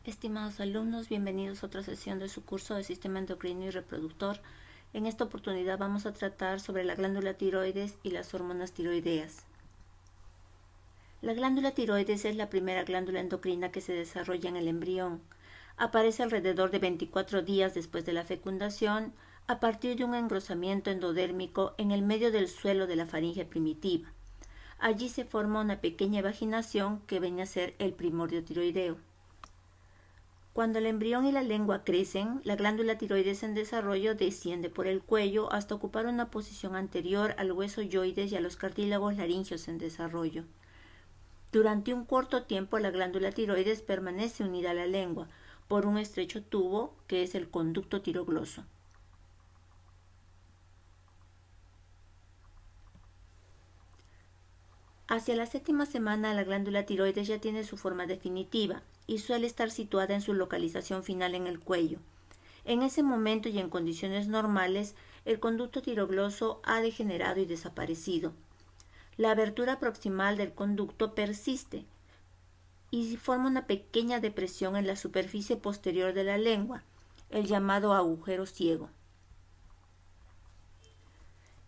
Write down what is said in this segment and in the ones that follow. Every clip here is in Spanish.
Estimados alumnos, bienvenidos a otra sesión de su curso de Sistema Endocrino y Reproductor. En esta oportunidad vamos a tratar sobre la glándula tiroides y las hormonas tiroideas. La glándula tiroides es la primera glándula endocrina que se desarrolla en el embrión. Aparece alrededor de 24 días después de la fecundación a partir de un engrosamiento endodérmico en el medio del suelo de la faringe primitiva. Allí se forma una pequeña vaginación que viene a ser el primordio tiroideo. Cuando el embrión y la lengua crecen, la glándula tiroides en desarrollo desciende por el cuello hasta ocupar una posición anterior al hueso yoides y a los cartílagos laringeos en desarrollo. Durante un corto tiempo la glándula tiroides permanece unida a la lengua por un estrecho tubo que es el conducto tirogloso. Hacia la séptima semana la glándula tiroides ya tiene su forma definitiva y suele estar situada en su localización final en el cuello. En ese momento y en condiciones normales, el conducto tirogloso ha degenerado y desaparecido. La abertura proximal del conducto persiste y forma una pequeña depresión en la superficie posterior de la lengua, el llamado agujero ciego.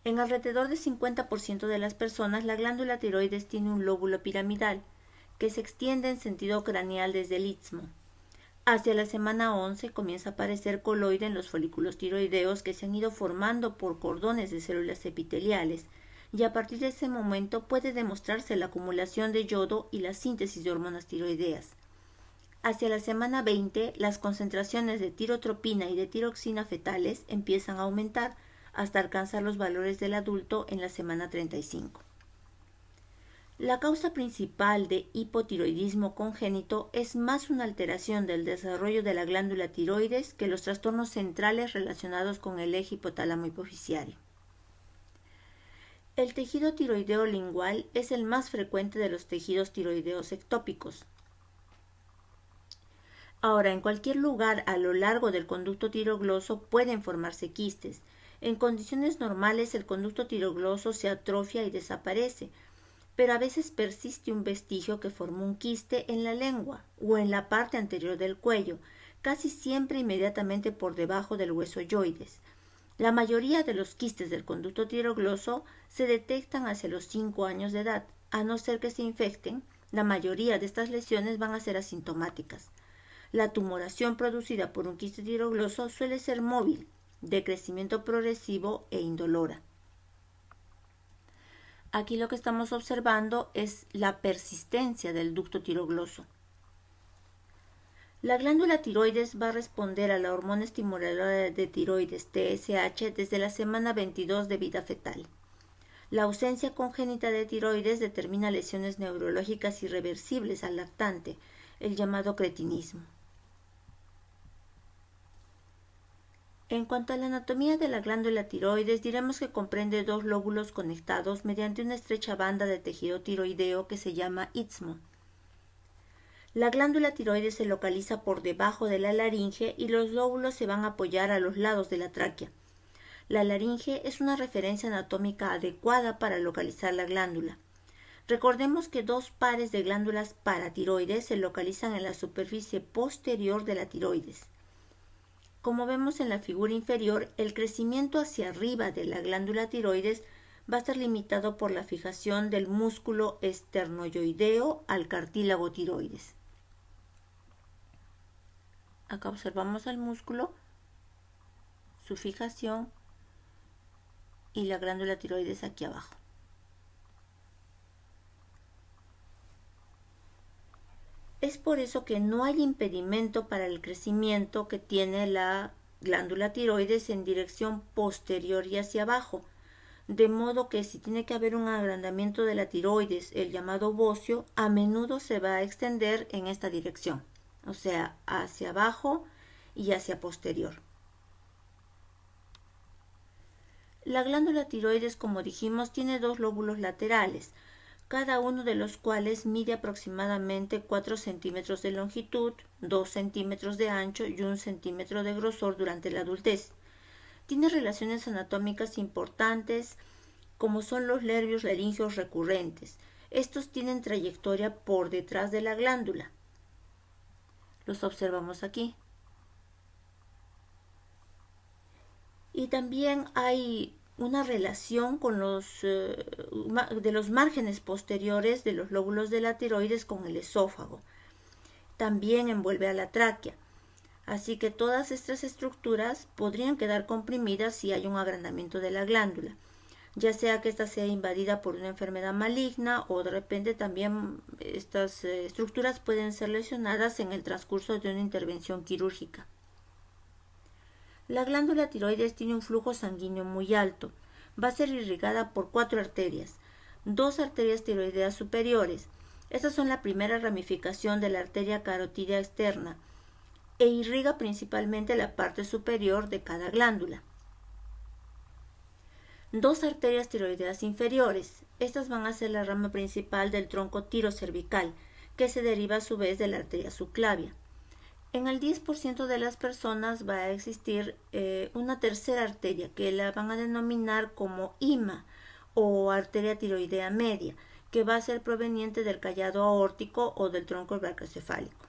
En alrededor del 50% de las personas, la glándula tiroides tiene un lóbulo piramidal que se extiende en sentido craneal desde el istmo. Hacia la semana 11 comienza a aparecer coloide en los folículos tiroideos que se han ido formando por cordones de células epiteliales, y a partir de ese momento puede demostrarse la acumulación de yodo y la síntesis de hormonas tiroideas. Hacia la semana 20, las concentraciones de tirotropina y de tiroxina fetales empiezan a aumentar hasta alcanzar los valores del adulto en la semana 35. La causa principal de hipotiroidismo congénito es más una alteración del desarrollo de la glándula tiroides que los trastornos centrales relacionados con el eje hipotálamo hipoficiario. El tejido tiroideo lingual es el más frecuente de los tejidos tiroideos ectópicos. Ahora, en cualquier lugar a lo largo del conducto tirogloso pueden formarse quistes. En condiciones normales el conducto tirogloso se atrofia y desaparece, pero a veces persiste un vestigio que formó un quiste en la lengua o en la parte anterior del cuello, casi siempre inmediatamente por debajo del hueso yoides. La mayoría de los quistes del conducto tirogloso se detectan hacia los 5 años de edad. A no ser que se infecten, la mayoría de estas lesiones van a ser asintomáticas. La tumoración producida por un quiste tirogloso suele ser móvil, de crecimiento progresivo e indolora. Aquí lo que estamos observando es la persistencia del ducto tirogloso. La glándula tiroides va a responder a la hormona estimuladora de tiroides, TSH, desde la semana 22 de vida fetal. La ausencia congénita de tiroides determina lesiones neurológicas irreversibles al lactante, el llamado cretinismo. En cuanto a la anatomía de la glándula tiroides, diremos que comprende dos lóbulos conectados mediante una estrecha banda de tejido tiroideo que se llama istmo. La glándula tiroides se localiza por debajo de la laringe y los lóbulos se van a apoyar a los lados de la tráquea. La laringe es una referencia anatómica adecuada para localizar la glándula. Recordemos que dos pares de glándulas paratiroides se localizan en la superficie posterior de la tiroides. Como vemos en la figura inferior, el crecimiento hacia arriba de la glándula tiroides va a estar limitado por la fijación del músculo esternoyoideo al cartílago tiroides. Acá observamos el músculo, su fijación y la glándula tiroides aquí abajo. Es por eso que no hay impedimento para el crecimiento que tiene la glándula tiroides en dirección posterior y hacia abajo, de modo que si tiene que haber un agrandamiento de la tiroides, el llamado bocio, a menudo se va a extender en esta dirección, o sea, hacia abajo y hacia posterior. La glándula tiroides, como dijimos, tiene dos lóbulos laterales, cada uno de los cuales mide aproximadamente 4 centímetros de longitud, 2 centímetros de ancho y 1 centímetro de grosor durante la adultez. Tiene relaciones anatómicas importantes, como son los nervios laringeos recurrentes. Estos tienen trayectoria por detrás de la glándula. Los observamos aquí. Y también hay una relación con de los márgenes posteriores de los lóbulos de la tiroides con el esófago. También envuelve a la tráquea. Así que todas estas estructuras podrían quedar comprimidas si hay un agrandamiento de la glándula, ya sea que ésta sea invadida por una enfermedad maligna o de repente también estas estructuras pueden ser lesionadas en el transcurso de una intervención quirúrgica. La glándula tiroides tiene un flujo sanguíneo muy alto. Va a ser irrigada por 4 arterias, 2 arterias tiroideas superiores. Estas son la primera ramificación de la arteria carotídea externa e irriga principalmente la parte superior de cada glándula. 2 arterias tiroideas inferiores. Estas van a ser la rama principal del tronco tirocervical, que se deriva a su vez de la arteria subclavia. En el 10% de las personas va a existir una tercera arteria que la van a denominar como IMA o arteria tiroidea media, que va a ser proveniente del callado aórtico o del tronco brachioencefálico.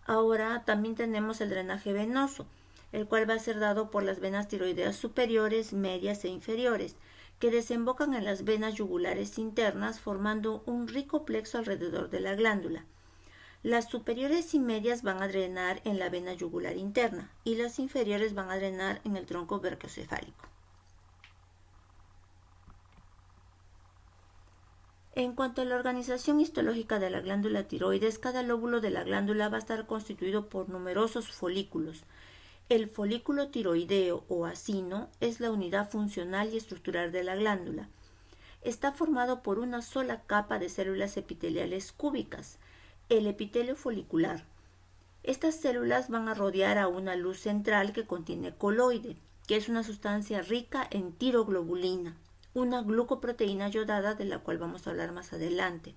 Ahora también tenemos el drenaje venoso, el cual va a ser dado por las venas tiroideas superiores, medias e inferiores, que desembocan en las venas yugulares internas formando un rico plexo alrededor de la glándula. Las superiores y medias van a drenar en la vena yugular interna y las inferiores van a drenar en el tronco brachioencefálico. En cuanto a la organización histológica de la glándula tiroides, cada lóbulo de la glándula va a estar constituido por numerosos folículos. El folículo tiroideo o acino es la unidad funcional y estructural de la glándula. Está formado por una sola capa de células epiteliales cúbicas, el epitelio folicular. Estas células van a rodear a una luz central que contiene coloide, que es una sustancia rica en tiroglobulina, una glucoproteína yodada de la cual vamos a hablar más adelante.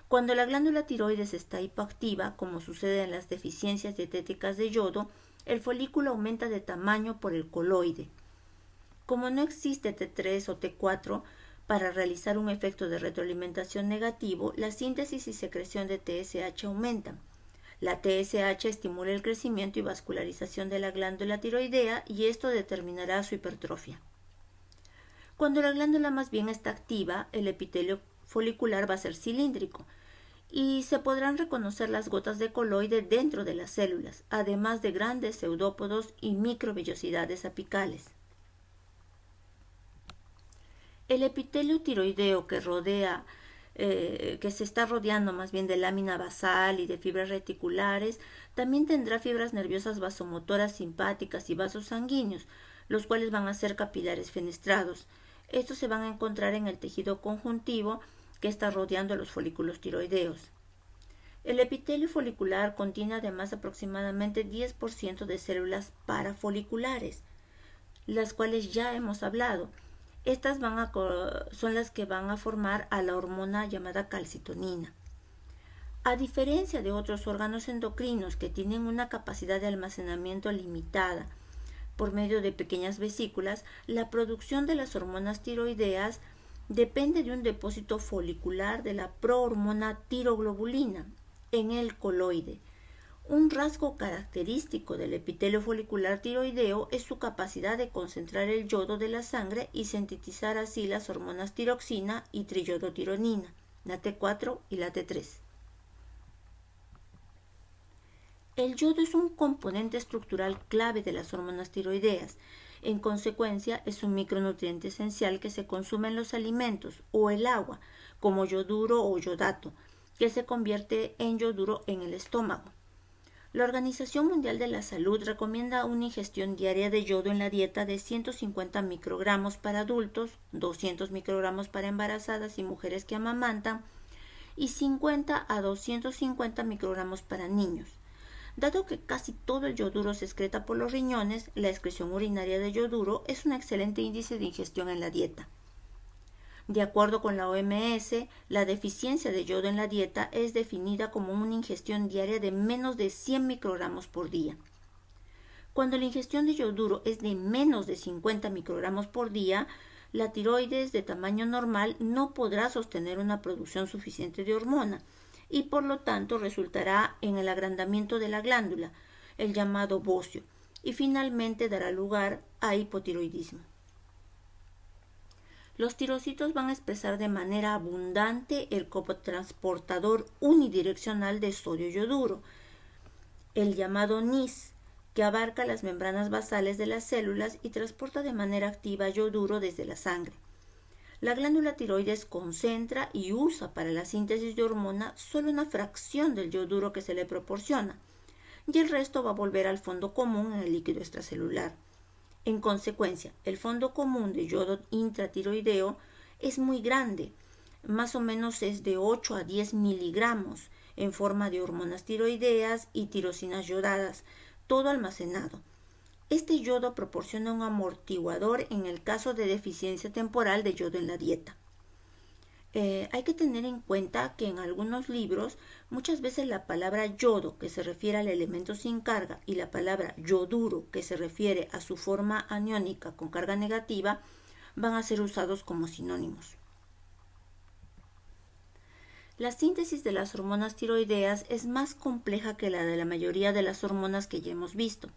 Cuando la glándula tiroides está hipoactiva, como sucede en las deficiencias dietéticas de yodo, el folículo aumenta de tamaño por el coloide. Como no existe T3 o T4 para realizar un efecto de retroalimentación negativo, la síntesis y secreción de TSH aumentan. La TSH estimula el crecimiento y vascularización de la glándula tiroidea y esto determinará su hipertrofia. Cuando la glándula más bien está activa, el epitelio folicular va a ser cilíndrico y se podrán reconocer las gotas de coloide dentro de las células, además de grandes pseudópodos y microvellosidades apicales. El epitelio tiroideo que se está rodeando más bien de lámina basal y de fibras reticulares, también tendrá fibras nerviosas vasomotoras simpáticas y vasos sanguíneos, los cuales van a ser capilares fenestrados. Estos se van a encontrar en el tejido conjuntivo que está rodeando a los folículos tiroideos. El epitelio folicular contiene además aproximadamente 10% de células parafoliculares, las cuales ya hemos hablado. Estas son las que van a formar a la hormona llamada calcitonina. A diferencia de otros órganos endocrinos que tienen una capacidad de almacenamiento limitada, por medio de pequeñas vesículas, la producción de las hormonas tiroideas depende de un depósito folicular de la prohormona tiroglobulina en el coloide. Un rasgo característico del epitelio folicular tiroideo es su capacidad de concentrar el yodo de la sangre y sintetizar así las hormonas tiroxina y triyodotironina, la T4 y la T3. El yodo es un componente estructural clave de las hormonas tiroideas. En consecuencia, es un micronutriente esencial que se consume en los alimentos o el agua, como yoduro o yodato, que se convierte en yoduro en el estómago. La Organización Mundial de la Salud recomienda una ingestión diaria de yodo en la dieta de 150 microgramos para adultos, 200 microgramos para embarazadas y mujeres que amamantan, y 50 a 250 microgramos para niños. Dado que casi todo el yoduro se excreta por los riñones, la excreción urinaria de yoduro es un excelente índice de ingestión en la dieta. De acuerdo con la OMS, la deficiencia de yodo en la dieta es definida como una ingestión diaria de menos de 100 microgramos por día. Cuando la ingestión de yoduro es de menos de 50 microgramos por día, la tiroides de tamaño normal no podrá sostener una producción suficiente de hormona. y por lo tanto resultará en el agrandamiento de la glándula, el llamado bocio, y finalmente dará lugar a hipotiroidismo. Los tirocitos van a expresar de manera abundante el copotransportador unidireccional de sodio yoduro, el llamado NIS, que abarca las membranas basales de las células y transporta de manera activa yoduro desde la sangre. La glándula tiroides concentra y usa para la síntesis de hormona solo una fracción del yoduro que se le proporciona, y el resto va a volver al fondo común en el líquido extracelular. En consecuencia, el fondo común de yodo intratiroideo es muy grande, más o menos es de 8 a 10 miligramos, en forma de hormonas tiroideas y tirosinas yodadas, todo almacenado. Este yodo proporciona un amortiguador en el caso de deficiencia temporal de yodo en la dieta. Hay que tener en cuenta que en algunos libros muchas veces la palabra yodo, que se refiere al elemento sin carga, y la palabra yoduro, que se refiere a su forma aniónica con carga negativa, van a ser usados como sinónimos. La síntesis de las hormonas tiroideas es más compleja que la de la mayoría de las hormonas que ya hemos visto.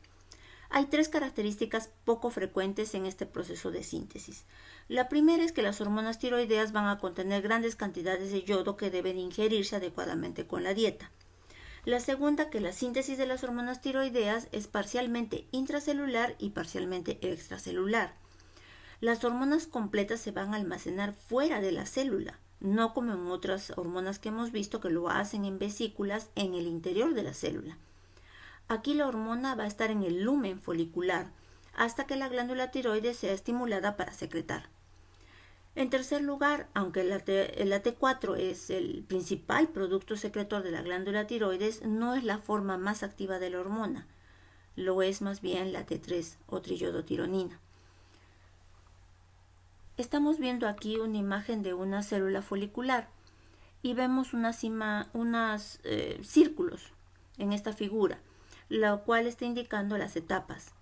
Hay 3 características poco frecuentes en este proceso de síntesis. La primera es que las hormonas tiroideas van a contener grandes cantidades de yodo que deben ingerirse adecuadamente con la dieta. La segunda, que la síntesis de las hormonas tiroideas es parcialmente intracelular y parcialmente extracelular. Las hormonas completas se van a almacenar fuera de la célula, no como en otras hormonas que hemos visto que lo hacen en vesículas en el interior de la célula. Aquí la hormona va a estar en el lumen folicular hasta que la glándula tiroides sea estimulada para secretar. En tercer lugar, aunque el AT4 es el principal producto secretor de la glándula tiroides, no es la forma más activa de la hormona. Lo es más bien la T3 o triyodotironina. Estamos viendo aquí una imagen de una célula folicular y vemos unos círculos en esta figura, lo cual está indicando las etapas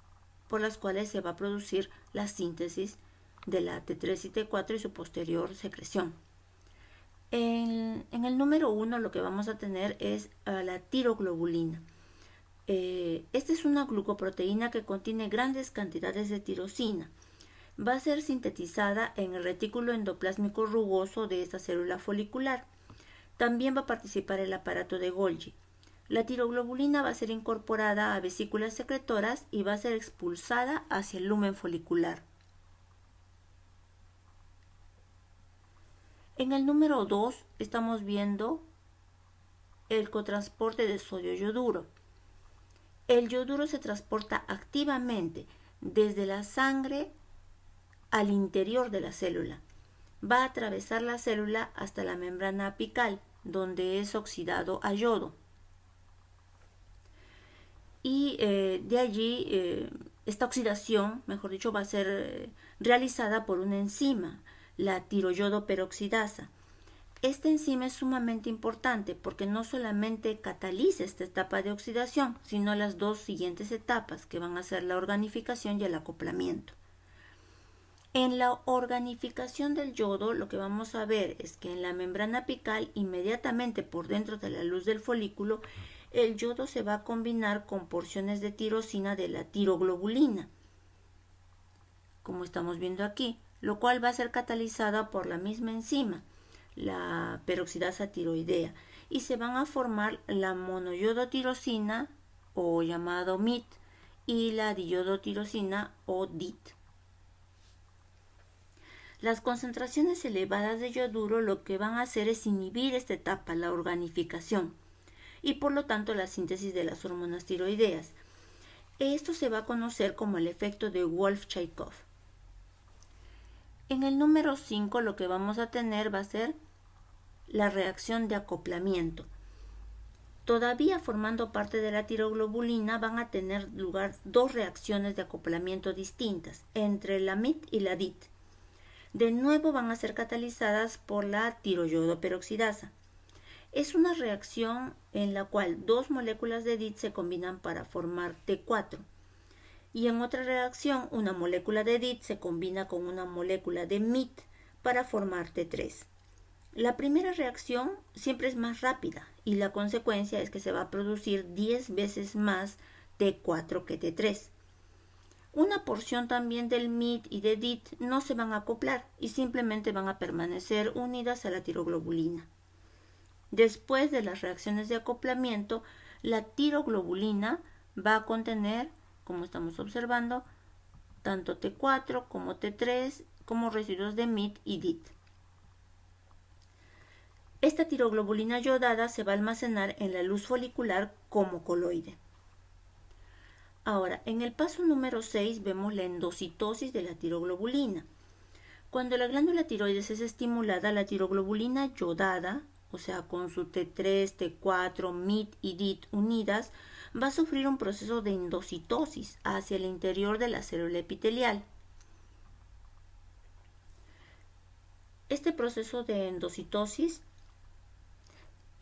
por las cuales se va a producir la síntesis de la T3 y T4 y su posterior secreción. En el número 1 lo que vamos a tener es la tiroglobulina. Esta es una glucoproteína que contiene grandes cantidades de tirosina. Va a ser sintetizada en el retículo endoplásmico rugoso de esta célula folicular. También va a participar el aparato de Golgi. La tiroglobulina va a ser incorporada a vesículas secretoras y va a ser expulsada hacia el lumen folicular. En el número 2 estamos viendo el cotransporte de sodio yoduro. El yoduro se transporta activamente desde la sangre al interior de la célula. Va a atravesar la célula hasta la membrana apical, donde es oxidado a yodo. Y de allí esta oxidación, mejor dicho, va a ser realizada por una enzima, la tiroyodoperoxidasa. Esta enzima es sumamente importante porque no solamente cataliza esta etapa de oxidación, sino las 2 siguientes etapas que van a ser la organificación y el acoplamiento. En la organificación del yodo lo que vamos a ver es que en la membrana apical, inmediatamente por dentro de la luz del folículo, el yodo se va a combinar con porciones de tirosina de la tiroglobulina, como estamos viendo aquí, lo cual va a ser catalizada por la misma enzima, la peroxidasa tiroidea, y se van a formar la monoyodotirosina o llamado MIT y la diyodotirosina o DIT. Las concentraciones elevadas de yoduro lo que van a hacer es inhibir esta etapa, la organificación, y por lo tanto la síntesis de las hormonas tiroideas. Esto se va a conocer como el efecto de Wolff-Chaikoff. En el número 5 lo que vamos a tener va a ser la reacción de acoplamiento. Todavía formando parte de la tiroglobulina van a tener lugar 2 reacciones de acoplamiento distintas entre la MIT y la DIT. De nuevo van a ser catalizadas por la tiroyodoperoxidasa. Es una reacción en la cual 2 moléculas de DIT se combinan para formar T4. Y en otra reacción, una molécula de DIT se combina con una molécula de MIT para formar T3. La primera reacción siempre es más rápida y la consecuencia es que se va a producir 10 veces más T4 que T3. Una porción también del MIT y de DIT no se van a acoplar y simplemente van a permanecer unidas a la tiroglobulina. Después de las reacciones de acoplamiento, la tiroglobulina va a contener, como estamos observando, tanto T4 como T3 como residuos de MIT y DIT. Esta tiroglobulina yodada se va a almacenar en la luz folicular como coloide. Ahora, en el paso número 6 vemos la endocitosis de la tiroglobulina. Cuando la glándula tiroides es estimulada, la tiroglobulina yodada, o sea, con su T3, T4, MIT y DIT unidas, va a sufrir un proceso de endocitosis hacia el interior de la célula epitelial. Este proceso de endocitosis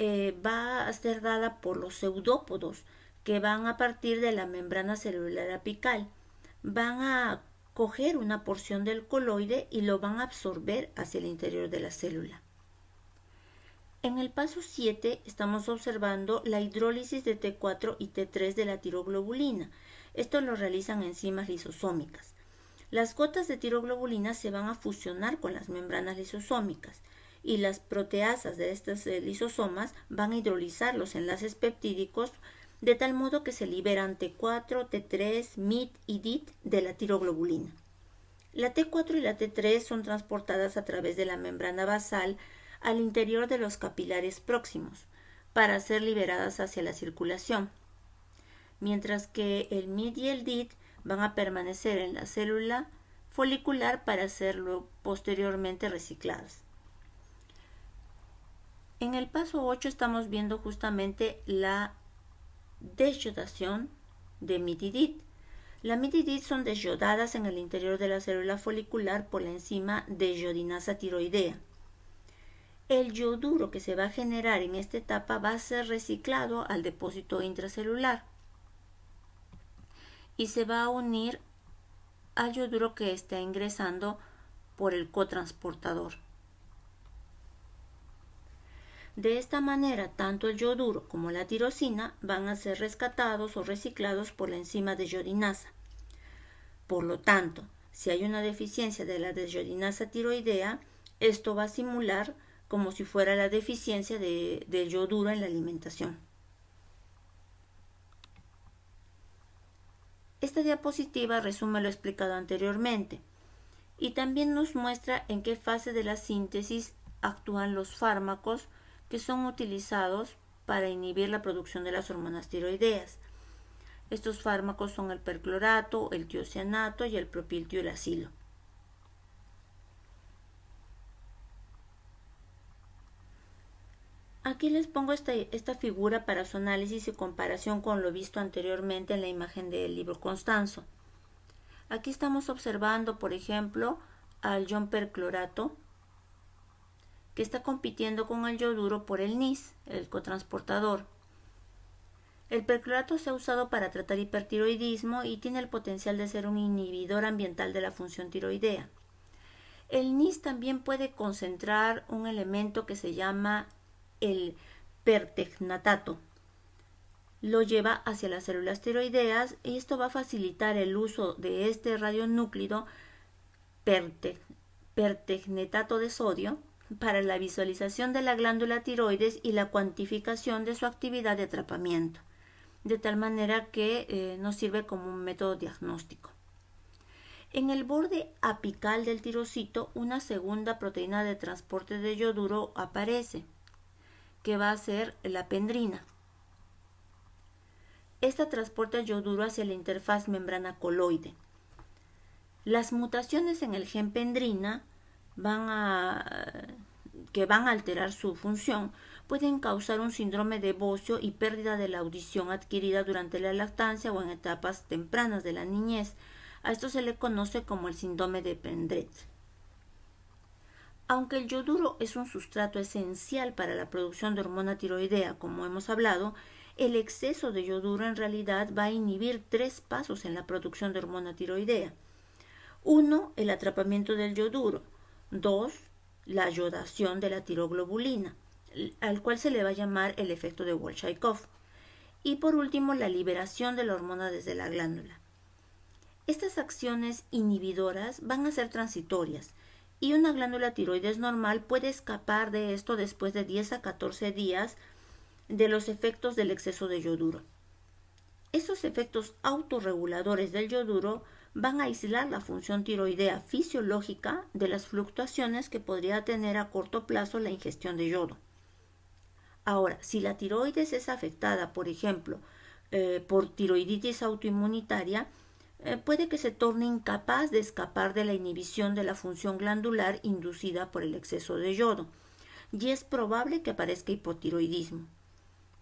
va a ser dada por los pseudópodos que van a partir de la membrana celular apical. Van a coger una porción del coloide y lo van a absorber hacia el interior de la célula. En el paso 7 estamos observando la hidrólisis de T4 y T3 de la tiroglobulina. Esto lo realizan enzimas lisosómicas. Las gotas de tiroglobulina se van a fusionar con las membranas lisosómicas y las proteasas de estas lisosomas van a hidrolizar los enlaces peptídicos de tal modo que se liberan T4, T3, MIT y DIT de la tiroglobulina. La T4 y la T3 son transportadas a través de la membrana basal al interior de los capilares próximos para ser liberadas hacia la circulación, mientras que el MIT y el DIT van a permanecer en la célula folicular para ser posteriormente recicladas. En el paso 8 estamos viendo justamente la desyodación de MIT y DIT. La MIT y DIT son desyodadas en el interior de la célula folicular por la enzima desyodinasa tiroidea. El yoduro que se va a generar en esta etapa va a ser reciclado al depósito intracelular y se va a unir al yoduro que está ingresando por el cotransportador. De esta manera, tanto el yoduro como la tirosina van a ser rescatados o reciclados por la enzima desyodinasa. Por lo tanto, si hay una deficiencia de la desyodinasa tiroidea, esto va a simular como si fuera la deficiencia del yoduro en la alimentación. Esta diapositiva resume lo explicado anteriormente y también nos muestra en qué fase de la síntesis actúan los fármacos que son utilizados para inhibir la producción de las hormonas tiroideas. Estos fármacos son el perclorato, el tiocianato y el propiltiuracilo. Aquí les pongo esta figura para su análisis y comparación con lo visto anteriormente en la imagen del libro Constanzo. Aquí estamos observando, por ejemplo, al ion perclorato, que está compitiendo con el yoduro por el NIS, el cotransportador. El perclorato se ha usado para tratar hipertiroidismo y tiene el potencial de ser un inhibidor ambiental de la función tiroidea. El NIS también puede concentrar un elemento que se llama el pertegnatato. Lo lleva hacia las células tiroideas y esto va a facilitar el uso de este radionúclido pertegnetato de sodio para la visualización de la glándula tiroides y la cuantificación de su actividad de atrapamiento, de tal manera que nos sirve como un método diagnóstico. En el borde apical del tirocito, una segunda proteína de transporte de yoduro aparece, que va a ser la pendrina. Esta transporta el yoduro hacia la interfaz membrana coloide. Las mutaciones en el gen pendrina que van a alterar su función pueden causar un síndrome de bocio y pérdida de la audición adquirida durante la lactancia o en etapas tempranas de la niñez. A esto se le conoce como el síndrome de Pendret. Aunque el yoduro es un sustrato esencial para la producción de hormona tiroidea, como hemos hablado, el exceso de yoduro en realidad va a inhibir 3 pasos en la producción de hormona tiroidea. 1. El atrapamiento del yoduro. 2. la yodación de la tiroglobulina, al cual se le va a llamar el efecto de Bolshakov. Y por último, la liberación de la hormona desde la glándula. Estas acciones inhibidoras van a ser transitorias y una glándula tiroides normal puede escapar de esto después de 10 a 14 días de los efectos del exceso de yoduro. Esos efectos autorreguladores del yoduro van a aislar la función tiroidea fisiológica de las fluctuaciones que podría tener a corto plazo la ingestión de yodo. Ahora, si la tiroides es afectada, por ejemplo, por tiroiditis autoinmunitaria, puede que se torne incapaz de escapar de la inhibición de la función glandular inducida por el exceso de yodo, y es probable que aparezca hipotiroidismo.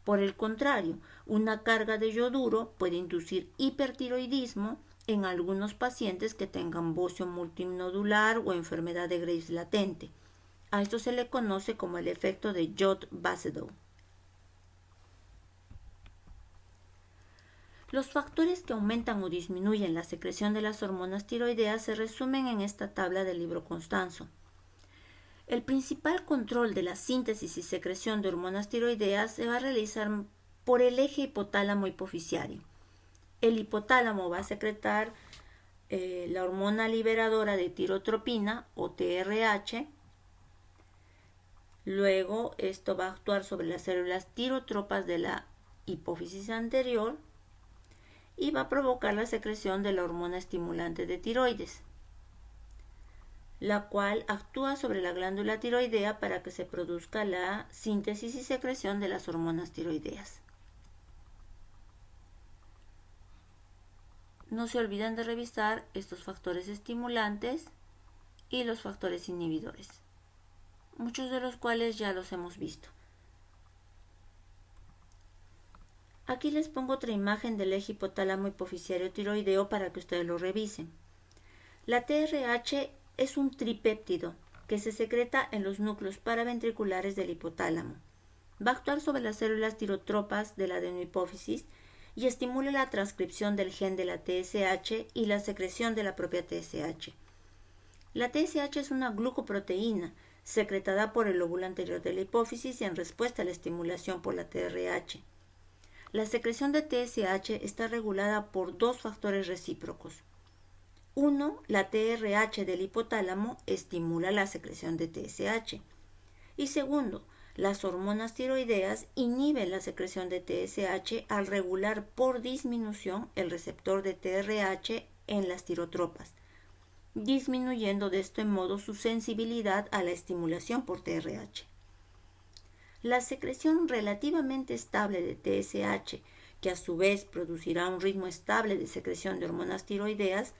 Por el contrario, una carga de yoduro puede inducir hipertiroidismo en algunos pacientes que tengan bocio multinodular o enfermedad de Graves latente. A esto se le conoce como el efecto de Jod-Basedow. Los factores que aumentan o disminuyen la secreción de las hormonas tiroideas se resumen en esta tabla del libro Constanzo. El principal control de la síntesis y secreción de hormonas tiroideas se va a realizar por el eje hipotálamo-hipoficiario. El hipotálamo va a secretar la hormona liberadora de tirotropina o TRH. Luego esto va a actuar sobre las células tirotropas de la hipófisis anterior y va a provocar la secreción de la hormona estimulante de tiroides, la cual actúa sobre la glándula tiroidea para que se produzca la síntesis y secreción de las hormonas tiroideas. No se olviden de revisar estos factores estimulantes y los factores inhibidores, muchos de los cuales ya los hemos visto. Aquí les pongo otra imagen del eje hipotálamo hipoficiario tiroideo para que ustedes lo revisen. La TRH es un tripéptido que se secreta en los núcleos paraventriculares del hipotálamo. Va a actuar sobre las células tirotropas de la adenohipófisis y estimula la transcripción del gen de la TSH y la secreción de la propia TSH. La TSH es una glucoproteína secretada por el lóbulo anterior de la hipófisis en respuesta a la estimulación por la TRH. La secreción de TSH está regulada por dos factores recíprocos. Uno, la TRH del hipotálamo estimula la secreción de TSH. Y segundo, las hormonas tiroideas inhiben la secreción de TSH al regular por disminución el receptor de TRH en las tirotropas, disminuyendo de este modo su sensibilidad a la estimulación por TRH. La secreción relativamente estable de TSH, que a su vez producirá un ritmo estable de secreción de hormonas tiroideas,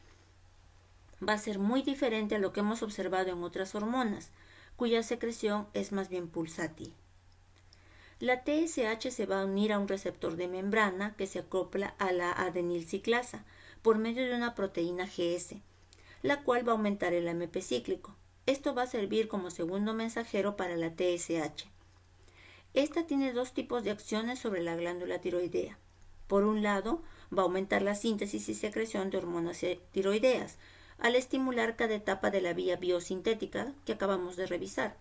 va a ser muy diferente a lo que hemos observado en otras hormonas, cuya secreción es más bien pulsátil. La TSH se va a unir a un receptor de membrana que se acopla a la adenilciclasa por medio de una proteína GS, la cual va a aumentar el AMP cíclico. Esto va a servir como segundo mensajero para la TSH. Esta tiene dos tipos de acciones sobre la glándula tiroidea. Por un lado, va a aumentar la síntesis y secreción de hormonas tiroideas, al estimular cada etapa de la vía biosintética que acabamos de revisar.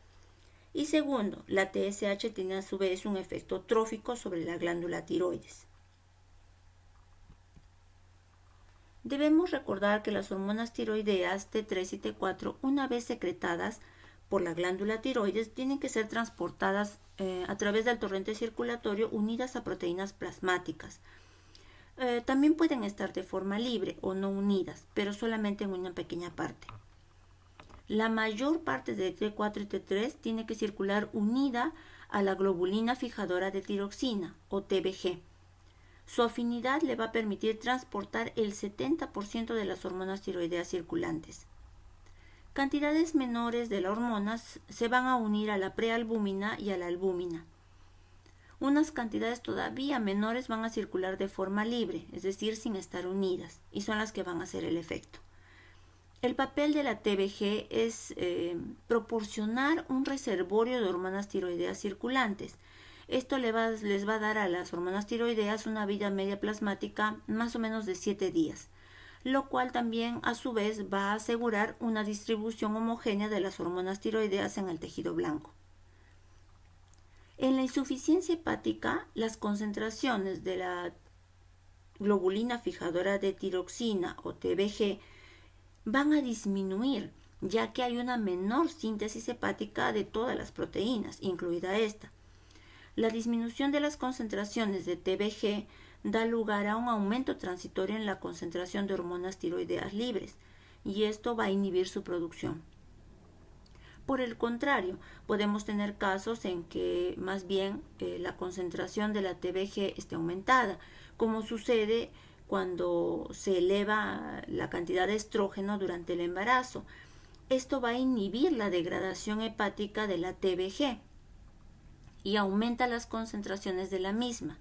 Y segundo, la TSH tiene a su vez un efecto trófico sobre la glándula tiroides. Debemos recordar que las hormonas tiroideas T3 y T4, una vez secretadas por la glándula tiroides, tienen que ser transportadas a través del torrente circulatorio unidas a proteínas plasmáticas. También pueden estar de forma libre o no unidas, pero solamente en una pequeña parte. La mayor parte de T4 y T3 tiene que circular unida a la globulina fijadora de tiroxina o TBG. Su afinidad le va a permitir transportar el 70% de las hormonas tiroideas circulantes. Cantidades menores de las hormonas se van a unir a la prealbúmina y a la albúmina. Unas cantidades todavía menores van a circular de forma libre, es decir, sin estar unidas, y son las que van a hacer el efecto. El papel de la TBG es proporcionar un reservorio de hormonas tiroideas circulantes. Esto les va a dar a las hormonas tiroideas una vida media plasmática más o menos de 7 días, lo cual también a su vez va a asegurar una distribución homogénea de las hormonas tiroideas en el tejido blanco. En la insuficiencia hepática, las concentraciones de la globulina fijadora de tiroxina o TBG van a disminuir, ya que hay una menor síntesis hepática de todas las proteínas, incluida esta. La disminución de las concentraciones de TBG da lugar a un aumento transitorio en la concentración de hormonas tiroideas libres, y esto va a inhibir su producción. Por el contrario, podemos tener casos en que más bien la concentración de la TBG esté aumentada, como sucede cuando se eleva la cantidad de estrógeno durante el embarazo. Esto va a inhibir la degradación hepática de la TBG y aumenta las concentraciones de la misma.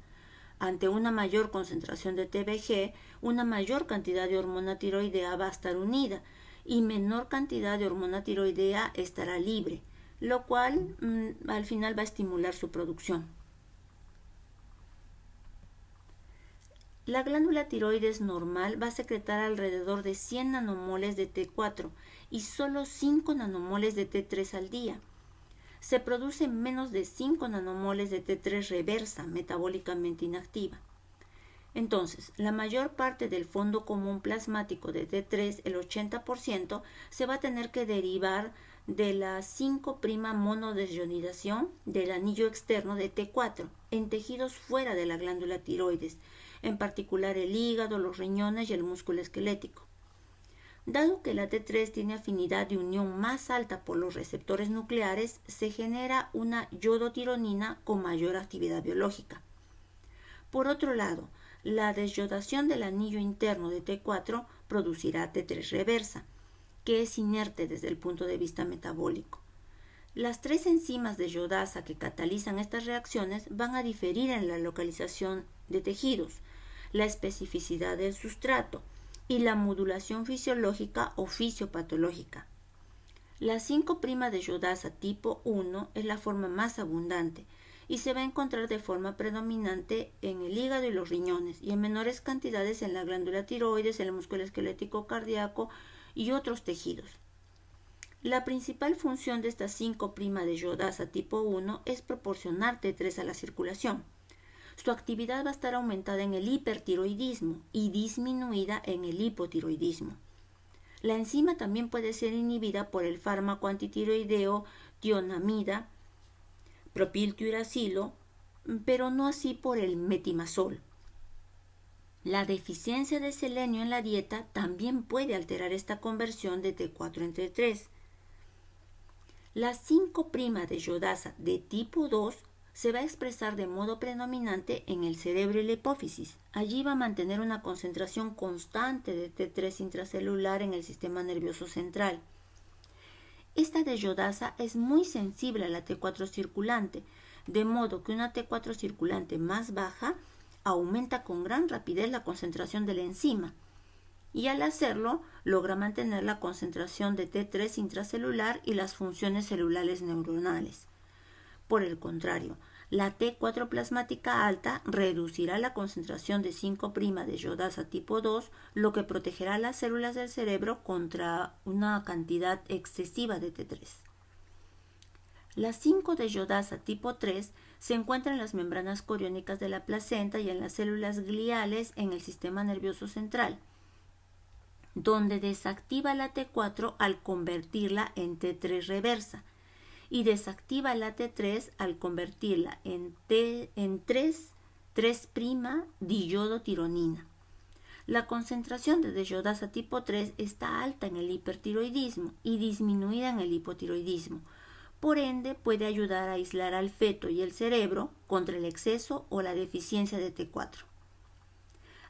Ante una mayor concentración de TBG, una mayor cantidad de hormona tiroidea va a estar unida y menor cantidad de hormona tiroidea estará libre, lo cual al final va a estimular su producción. La glándula tiroides normal va a secretar alrededor de 100 nanomoles de T4 y solo 5 nanomoles de T3 al día. Se produce menos de 5 nanomoles de T3 reversa, metabólicamente inactiva. Entonces, la mayor parte del fondo común plasmático de T3, el 80%, se va a tener que derivar de la 5' monodesionidación del anillo externo de T4 en tejidos fuera de la glándula tiroides, en particular el hígado, los riñones y el músculo esquelético. Dado que la T3 tiene afinidad de unión más alta por los receptores nucleares, se genera una yodotironina con mayor actividad biológica. Por otro lado, la desyodación del anillo interno de T4 producirá T3 reversa, que es inerte desde el punto de vista metabólico. Las 3 enzimas de yodasa que catalizan estas reacciones van a diferir en la localización de tejidos, la especificidad del sustrato y la modulación fisiológica o fisiopatológica. La 5' de yodasa tipo 1 es la forma más abundante y se va a encontrar de forma predominante en el hígado y los riñones y en menores cantidades en la glándula tiroides, en el músculo esquelético cardíaco y otros tejidos. La principal función de esta 5' de yodasa tipo 1 es proporcionar T3 a la circulación. Su actividad va a estar aumentada en el hipertiroidismo y disminuida en el hipotiroidismo. La enzima también puede ser inhibida por el fármaco antitiroideo tionamida, propiltiuracilo, pero no así por el metimazol. La deficiencia de selenio en la dieta también puede alterar esta conversión de T4 en T3. La 5' de yodasa de tipo 2 se va a expresar de modo predominante en el cerebro y la hipófisis. Allí va a mantener una concentración constante de T3 intracelular en el sistema nervioso central. Esta desyodasa es muy sensible a la T4 circulante, de modo que una T4 circulante más baja aumenta con gran rapidez la concentración de la enzima y al hacerlo logra mantener la concentración de T3 intracelular y las funciones celulares neuronales. Por el contrario, la T4 plasmática alta reducirá la concentración de 5' de yodasa tipo 2, lo que protegerá a las células del cerebro contra una cantidad excesiva de T3. La 5 de yodasa tipo 3 se encuentra en las membranas coriónicas de la placenta y en las células gliales en el sistema nervioso central, donde desactiva la T4 al convertirla en T3 reversa y desactiva la T3 al convertirla en 3' diyodotironina. La concentración de desyodasa tipo 3 está alta en el hipertiroidismo y disminuida en el hipotiroidismo. Por ende, puede ayudar a aislar al feto y el cerebro contra el exceso o la deficiencia de T4.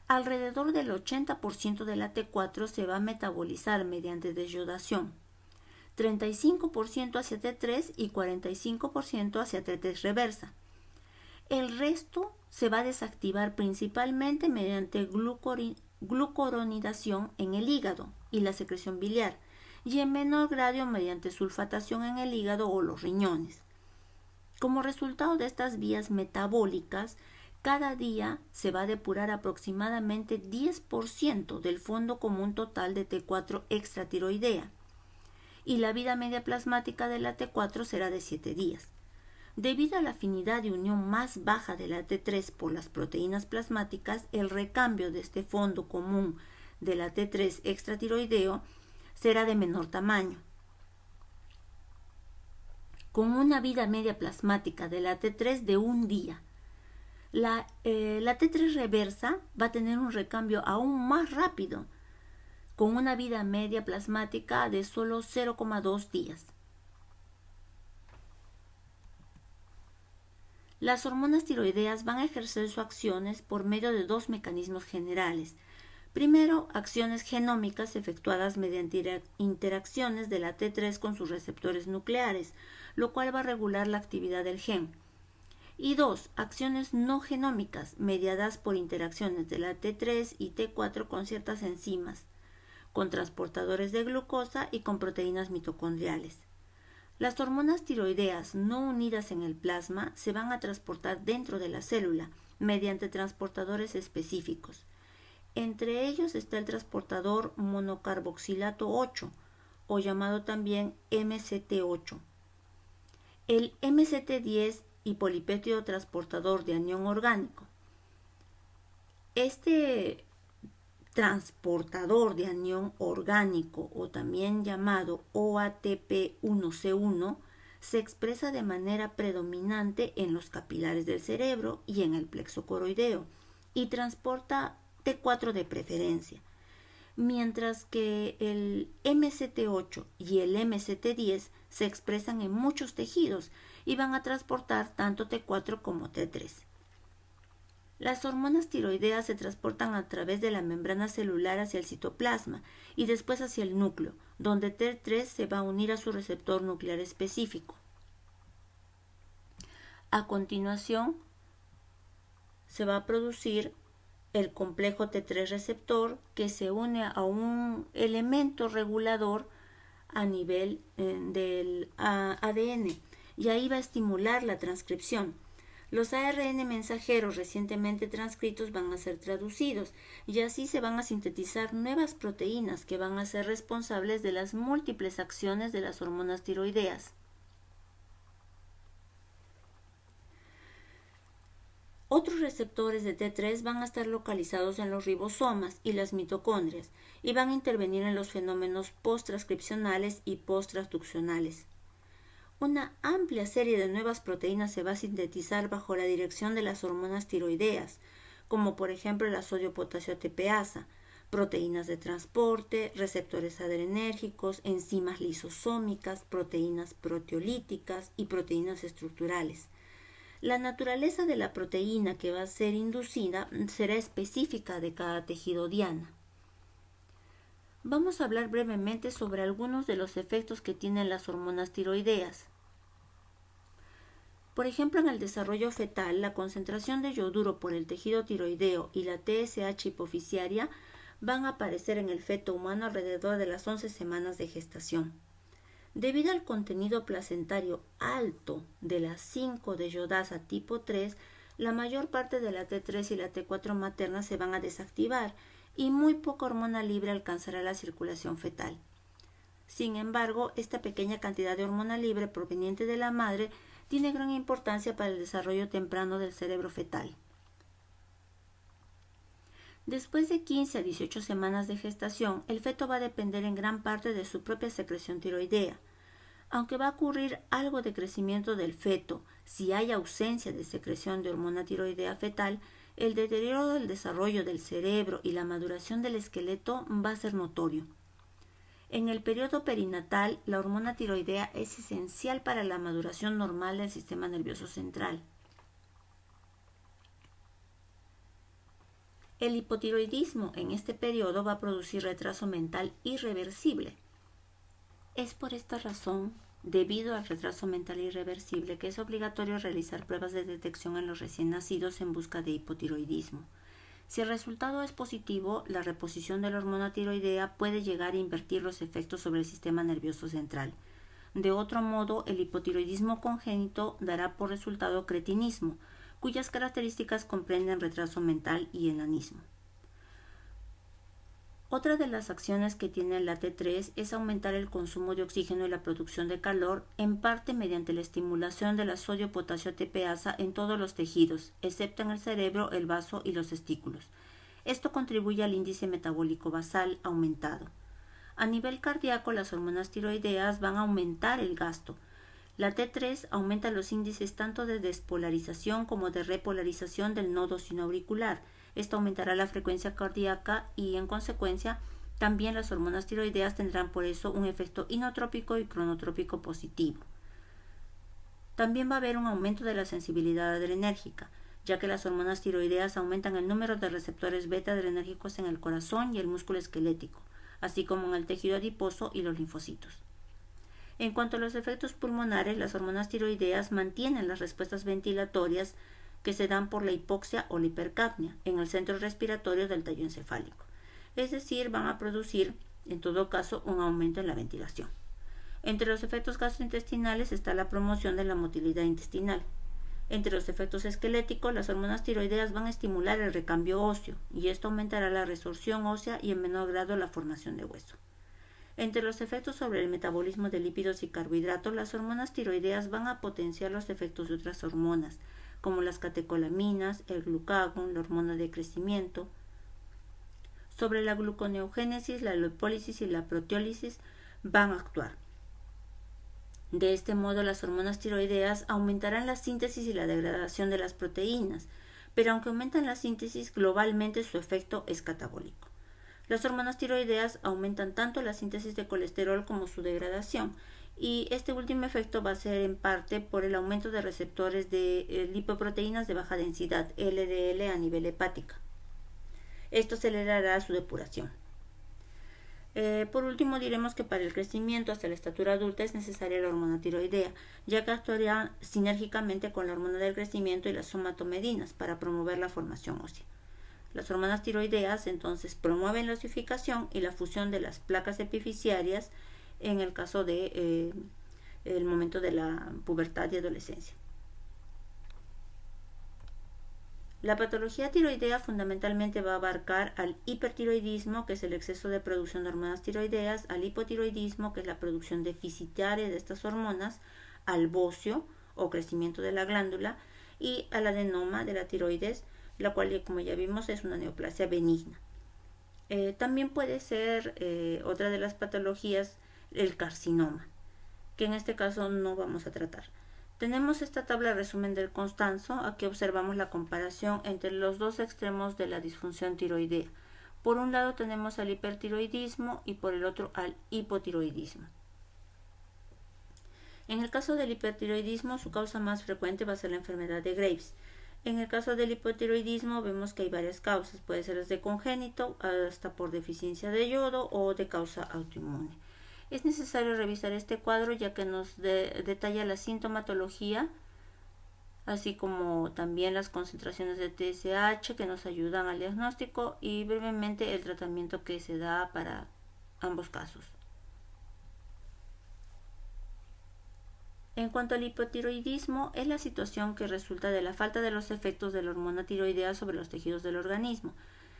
Alrededor del 80% de la T4 se va a metabolizar mediante desyodación, 35% hacia T3 y 45% hacia T3 reversa. El resto se va a desactivar principalmente mediante glucoronidación en el hígado y la secreción biliar, y en menor grado mediante sulfatación en el hígado o los riñones. Como resultado de estas vías metabólicas, cada día se va a depurar aproximadamente 10% del fondo común total de T4 extratiroidea y la vida media plasmática de la T4 será de 7 días. Debido a la afinidad de unión más baja de la T3 por las proteínas plasmáticas, el recambio de este fondo común de la T3 extratiroideo será de menor tamaño. Con una vida media plasmática de la T3 de un día. La T3 reversa va a tener un recambio aún más rápido, con una vida media plasmática de solo 0,2 días. Las hormonas tiroideas van a ejercer sus acciones por medio de dos mecanismos generales. Primero, acciones genómicas efectuadas mediante interacciones de la T3 con sus receptores nucleares, lo cual va a regular la actividad del gen. Y dos, acciones no genómicas mediadas por interacciones de la T3 y T4 con ciertas enzimas, con transportadores de glucosa y con proteínas mitocondriales. Las hormonas tiroideas no unidas en el plasma se van a transportar dentro de la célula mediante transportadores específicos. Entre ellos está el transportador monocarboxilato 8, o llamado también MCT8. El MCT10 y polipéptido transportador de anión orgánico. Este transportador de anión orgánico, o también llamado OATP1C1, se expresa de manera predominante en los capilares del cerebro y en el plexo coroideo y transporta T4 de preferencia, mientras que el MCT8 y el MCT10 se expresan en muchos tejidos y van a transportar tanto T4 como T3. Las hormonas tiroideas se transportan a través de la membrana celular hacia el citoplasma y después hacia el núcleo, donde T3 se va a unir a su receptor nuclear específico. A continuación, se va a producir el complejo T3 receptor que se une a un elemento regulador a nivel del ADN y ahí va a estimular la transcripción. Los ARN mensajeros recientemente transcritos van a ser traducidos y así se van a sintetizar nuevas proteínas que van a ser responsables de las múltiples acciones de las hormonas tiroideas. Otros receptores de T3 van a estar localizados en los ribosomas y las mitocondrias y van a intervenir en los fenómenos post-transcripcionales y post-transduccionales. Una amplia serie de nuevas proteínas se va a sintetizar bajo la dirección de las hormonas tiroideas, como por ejemplo la sodio-potasio ATPasa, proteínas de transporte, receptores adrenérgicos, enzimas lisosómicas, proteínas proteolíticas y proteínas estructurales. La naturaleza de la proteína que va a ser inducida será específica de cada tejido diana. Vamos a hablar brevemente sobre algunos de los efectos que tienen las hormonas tiroideas. Por ejemplo, en el desarrollo fetal, la concentración de yoduro por el tejido tiroideo y la TSH hipoficiaria van a aparecer en el feto humano alrededor de las 11 semanas de gestación. Debido al contenido placentario alto de la 5-deyodasa tipo 3, la mayor parte de la T3 y la T4 materna se van a desactivar y muy poca hormona libre alcanzará la circulación fetal. Sin embargo, esta pequeña cantidad de hormona libre proveniente de la madre tiene gran importancia para el desarrollo temprano del cerebro fetal. Después de 15 a 18 semanas de gestación, el feto va a depender en gran parte de su propia secreción tiroidea. Aunque va a ocurrir algo de crecimiento del feto si hay ausencia de secreción de hormona tiroidea fetal, el deterioro del desarrollo del cerebro y la maduración del esqueleto va a ser notorio. En el periodo perinatal, la hormona tiroidea es esencial para la maduración normal del sistema nervioso central. El hipotiroidismo en este periodo va a producir retraso mental irreversible. Es por esta razón, debido al retraso mental irreversible, que es obligatorio realizar pruebas de detección en los recién nacidos en busca de hipotiroidismo. Si el resultado es positivo, la reposición de la hormona tiroidea puede llegar a invertir los efectos sobre el sistema nervioso central. De otro modo, el hipotiroidismo congénito dará por resultado cretinismo, cuyas características comprenden retraso mental y enanismo. Otra de las acciones que tiene la T3 es aumentar el consumo de oxígeno y la producción de calor, en parte mediante la estimulación de la sodio-potasio ATPasa en todos los tejidos, excepto en el cerebro, el vaso y los testículos. Esto contribuye al índice metabólico basal aumentado. A nivel cardíaco, las hormonas tiroideas van a aumentar el gasto. La T3 aumenta los índices tanto de despolarización como de repolarización del nodo sinoauricular. Esto aumentará la frecuencia cardíaca y, en consecuencia, también las hormonas tiroideas tendrán por eso un efecto inotrópico y cronotrópico positivo. También va a haber un aumento de la sensibilidad adrenérgica, ya que las hormonas tiroideas aumentan el número de receptores beta adrenérgicos en el corazón y el músculo esquelético, así como en el tejido adiposo y los linfocitos. En cuanto a los efectos pulmonares, las hormonas tiroideas mantienen las respuestas ventilatorias que se dan por la hipoxia o la hipercapnia en el centro respiratorio del tallo encefálico. Es decir, van a producir, en todo caso, un aumento en la ventilación. Entre los efectos gastrointestinales está la promoción de la motilidad intestinal. Entre los efectos esqueléticos, las hormonas tiroideas van a estimular el recambio óseo, y esto aumentará la resorción ósea y en menor grado la formación de hueso. Entre los efectos sobre el metabolismo de lípidos y carbohidratos, las hormonas tiroideas van a potenciar los efectos de otras hormonas, como las catecolaminas, el glucagón, la hormona de crecimiento. Sobre la gluconeogénesis, la lipólisis y la proteólisis van a actuar. De este modo, las hormonas tiroideas aumentarán la síntesis y la degradación de las proteínas, pero aunque aumentan la síntesis, globalmente su efecto es catabólico. Las hormonas tiroideas aumentan tanto la síntesis de colesterol como su degradación, y este último efecto va a ser en parte por el aumento de receptores de lipoproteínas de baja densidad, LDL, a nivel hepática. Esto acelerará su depuración. Por último, diremos que para el crecimiento hasta la estatura adulta es necesaria la hormona tiroidea, ya que actuará sinérgicamente con la hormona del crecimiento y las somatomedinas para promover la formación ósea. Las hormonas tiroideas entonces promueven la osificación y la fusión de las placas epifisiarias en el caso de el momento de la pubertad y adolescencia. La patología tiroidea fundamentalmente va a abarcar al hipertiroidismo, que es el exceso de producción de hormonas tiroideas, al hipotiroidismo, que es la producción deficitaria de estas hormonas, al bocio o crecimiento de la glándula, y al adenoma de la tiroides, la cual, como ya vimos, es una neoplasia benigna. También puede ser otra de las patologías el carcinoma, que en este caso no vamos a tratar. Tenemos esta tabla resumen del Constanzo. Aquí observamos la comparación entre los dos extremos de la disfunción tiroidea. Por un lado tenemos al hipertiroidismo y por el otro al hipotiroidismo. En el caso del hipertiroidismo, su causa más frecuente va a ser la enfermedad de Graves. En el caso del hipotiroidismo vemos que hay varias causas, puede ser desde congénito hasta por deficiencia de yodo o de causa autoinmune. Es necesario revisar este cuadro ya que nos detalla la sintomatología, así como también las concentraciones de TSH que nos ayudan al diagnóstico y brevemente el tratamiento que se da para ambos casos. En cuanto al hipotiroidismo, es la situación que resulta de la falta de los efectos de la hormona tiroidea sobre los tejidos del organismo.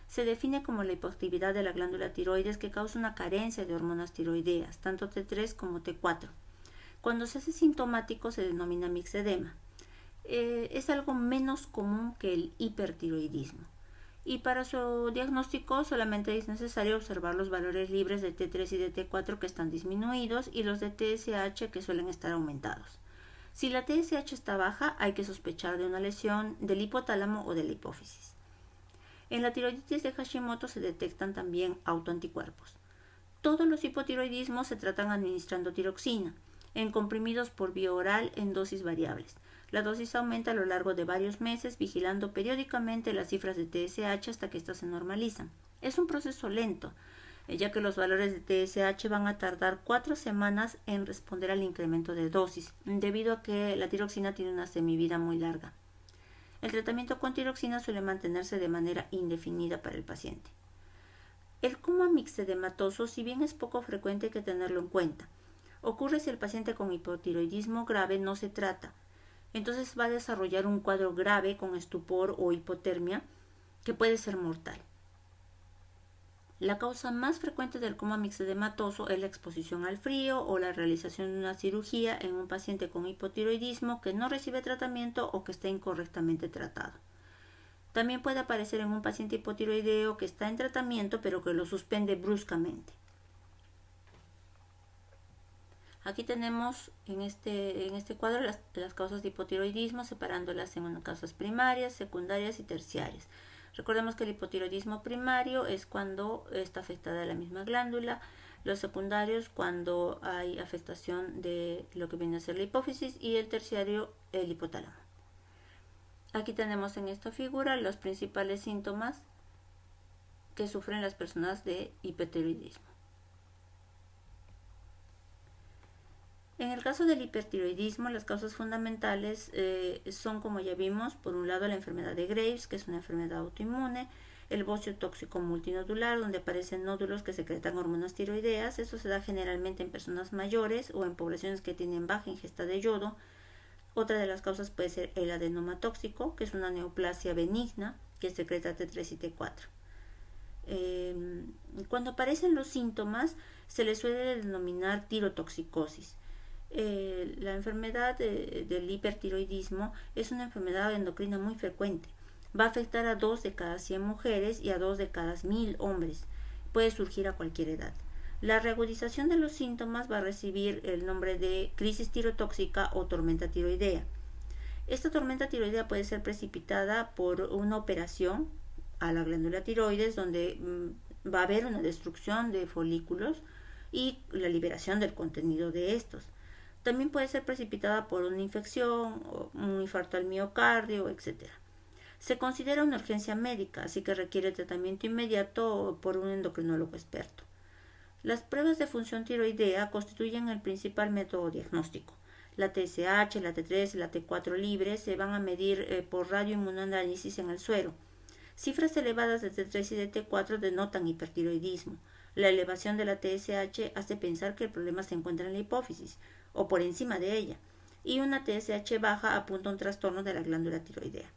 Se define como la hipoactividad de la glándula tiroides que causa una carencia de hormonas tiroideas, tanto T3 como T4. Cuando se hace sintomático se denomina mixedema. Es algo menos común que el hipertiroidismo. Y para su diagnóstico solamente es necesario observar los valores libres de T3 y de T4 que están disminuidos y los de TSH que suelen estar aumentados. Si la TSH está baja, hay que sospechar de una lesión del hipotálamo o de la hipófisis. En la tiroiditis de Hashimoto se detectan también autoanticuerpos. Todos los hipotiroidismos se tratan administrando tiroxina, en comprimidos por vía oral en dosis variables. La dosis aumenta a lo largo de varios meses, vigilando periódicamente las cifras de TSH hasta que éstas se normalizan. Es un proceso lento, ya que los valores de TSH van a tardar 4 semanas en responder al incremento de dosis, debido a que la tiroxina tiene una semivida muy larga. El tratamiento con tiroxina suele mantenerse de manera indefinida para el paciente. El coma mixedematoso, si bien es poco frecuente, hay que tenerlo en cuenta. Ocurre si el paciente con hipotiroidismo grave no se trata. Entonces va a desarrollar un cuadro grave con estupor o hipotermia que puede ser mortal. La causa más frecuente del coma mixedematoso es la exposición al frío o la realización de una cirugía en un paciente con hipotiroidismo que no recibe tratamiento o que está incorrectamente tratado. También puede aparecer en un paciente hipotiroideo que está en tratamiento pero que lo suspende bruscamente. Aquí tenemos en este cuadro las causas de hipotiroidismo, separándolas en causas primarias, secundarias y terciarias. Recordemos que el hipotiroidismo primario es cuando está afectada la misma glándula, los secundarios cuando hay afectación de lo que viene a ser la hipófisis y el terciario el hipotálamo. Aquí tenemos en esta figura los principales síntomas que sufren las personas de hipotiroidismo. En el caso del hipertiroidismo, las causas fundamentales son, como ya vimos, por un lado la enfermedad de Graves, que es una enfermedad autoinmune, el bocio tóxico multinodular, donde aparecen nódulos que secretan hormonas tiroideas. Eso se da generalmente en personas mayores o en poblaciones que tienen baja ingesta de yodo. Otra de las causas puede ser el adenoma tóxico, que es una neoplasia benigna que secreta T3 y T4. Cuando aparecen los síntomas, se les suele denominar tirotoxicosis. La enfermedad del hipertiroidismo es una enfermedad endocrina muy frecuente. Va a afectar a 2 de cada 100 mujeres y a 2 de cada 1000 hombres. Puede surgir a cualquier edad. La reagudización de los síntomas va a recibir el nombre de crisis tirotóxica o tormenta tiroidea. Esta tormenta tiroidea puede ser precipitada por una operación a la glándula tiroides, donde va a haber una destrucción de folículos y la liberación del contenido de estos. También puede ser precipitada por una infección, un infarto al miocardio, etc. Se considera una urgencia médica, así que requiere tratamiento inmediato por un endocrinólogo experto. Las pruebas de función tiroidea constituyen el principal método diagnóstico. La TSH, la T3 y la T4 libres se van a medir por radioinmunoanálisis en el suero. Cifras elevadas de T3 y de T4 denotan hipertiroidismo. La elevación de la TSH hace pensar que el problema se encuentra en la hipófisis o por encima de ella, y una TSH baja apunta a un trastorno de la glándula tiroidea.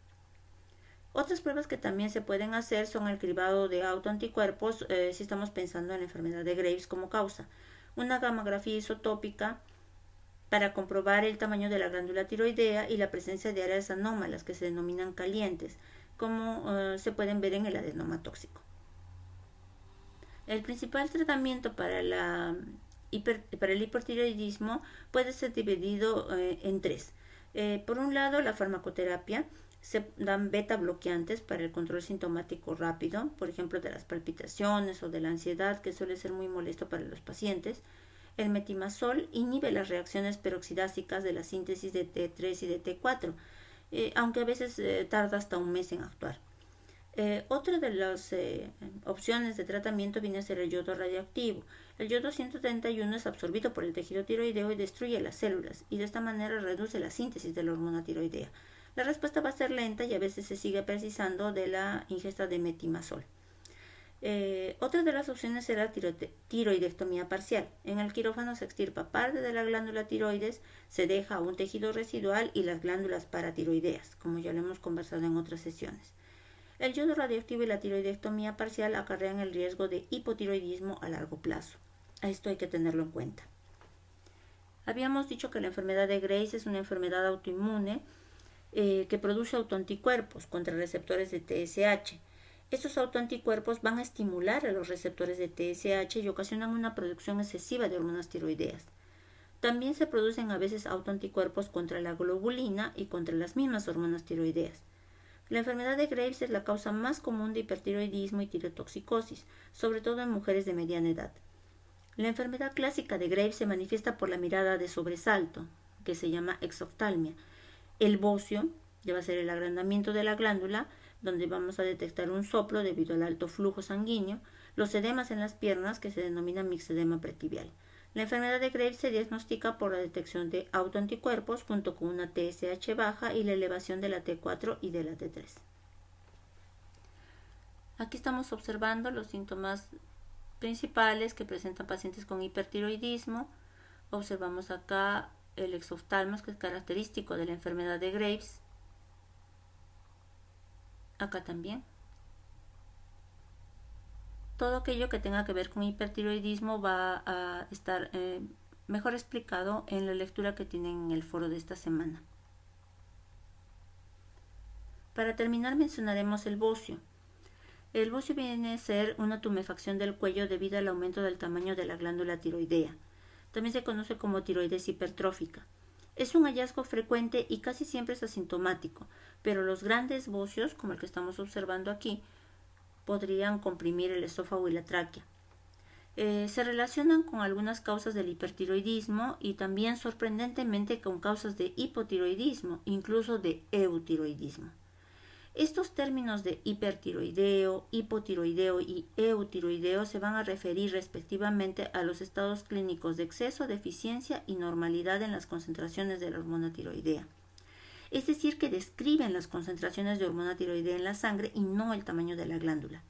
Otras pruebas que también se pueden hacer son el cribado de autoanticuerpos si estamos pensando en la enfermedad de Graves como causa, una gamografía isotópica para comprobar el tamaño de la glándula tiroidea y la presencia de áreas anómalas que se denominan calientes, como se pueden ver en el adenoma tóxico. El principal tratamiento para el hipertiroidismo puede ser dividido en 3. Por un lado, la farmacoterapia. Se dan beta bloqueantes para el control sintomático rápido, por ejemplo, de las palpitaciones o de la ansiedad, que suele ser muy molesto para los pacientes. El metimazol inhibe las reacciones peroxidásicas de la síntesis de T3 y de T4, aunque a veces tarda hasta un mes en actuar. Otra de las opciones de tratamiento viene a ser el yodo radioactivo. El yodo 131 es absorbido por el tejido tiroideo y destruye las células, y de esta manera reduce la síntesis de la hormona tiroidea. La respuesta va a ser lenta y a veces se sigue precisando de la ingesta de metimazol. Otra de las opciones será tiroidectomía parcial. En el quirófano se extirpa parte de la glándula tiroides, se deja un tejido residual y las glándulas paratiroideas, como ya lo hemos conversado en otras sesiones. El yodo radioactivo y la tiroidectomía parcial acarrean el riesgo de hipotiroidismo a largo plazo. A esto hay que tenerlo en cuenta. Habíamos dicho que la enfermedad de Graves es una enfermedad autoinmune que produce autoanticuerpos contra receptores de TSH. Estos autoanticuerpos van a estimular a los receptores de TSH y ocasionan una producción excesiva de hormonas tiroideas. También se producen a veces autoanticuerpos contra la globulina y contra las mismas hormonas tiroideas. La enfermedad de Graves es la causa más común de hipertiroidismo y tirotoxicosis, sobre todo en mujeres de mediana edad. La enfermedad clásica de Graves se manifiesta por la mirada de sobresalto, que se llama exoftalmia. El bocio, que va a ser el agrandamiento de la glándula, donde vamos a detectar un soplo debido al alto flujo sanguíneo, los edemas en las piernas, que se denomina mixedema pretibial. La enfermedad de Graves se diagnostica por la detección de autoanticuerpos junto con una TSH baja y la elevación de la T4 y de la T3. Aquí estamos observando los síntomas principales que presentan pacientes con hipertiroidismo. Observamos acá el exoftalmos, que es característico de la enfermedad de Graves. Acá también. Todo aquello que tenga que ver con hipertiroidismo va a estar mejor explicado en la lectura que tienen en el foro de esta semana. Para terminar mencionaremos el bocio. El bocio viene a ser una tumefacción del cuello debido al aumento del tamaño de la glándula tiroidea. También se conoce como tiroides hipertrófica. Es un hallazgo frecuente y casi siempre es asintomático, pero los grandes bocios, como el que estamos observando aquí, podrían comprimir el esófago y la tráquea. Se relacionan con algunas causas del hipertiroidismo y también sorprendentemente con causas de hipotiroidismo, incluso de eutiroidismo. Estos términos de hipertiroideo, hipotiroideo y eutiroideo se van a referir respectivamente a los estados clínicos de exceso, deficiencia y normalidad en las concentraciones de la hormona tiroidea. Es decir, que describen las concentraciones de hormona tiroidea en la sangre y no el tamaño de la glándula.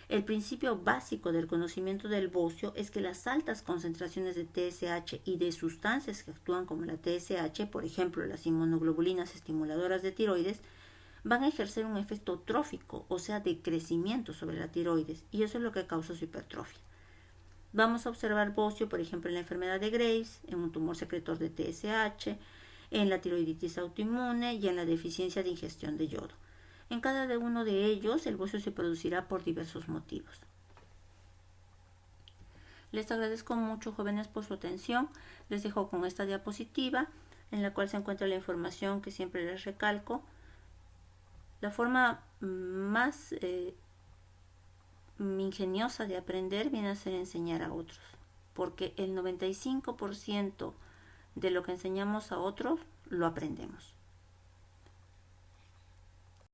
El principio básico del conocimiento del bocio es que las altas concentraciones de TSH y de sustancias que actúan como la TSH, por ejemplo las inmunoglobulinas estimuladoras de tiroides, van a ejercer un efecto trófico, o sea, de crecimiento sobre la tiroides, y eso es lo que causa su hipertrofia. Vamos a observar bocio, por ejemplo, en la enfermedad de Graves, en un tumor secretor de TSH, en la tiroiditis autoinmune y en la deficiencia de ingestión de yodo. En cada uno de ellos, el bocio se producirá por diversos motivos. Les agradezco mucho, jóvenes, por su atención. Les dejo con esta diapositiva, en la cual se encuentra la información que siempre les recalco. La forma más ingeniosa de aprender viene a ser enseñar a otros, porque el 95% de lo que enseñamos a otros lo aprendemos.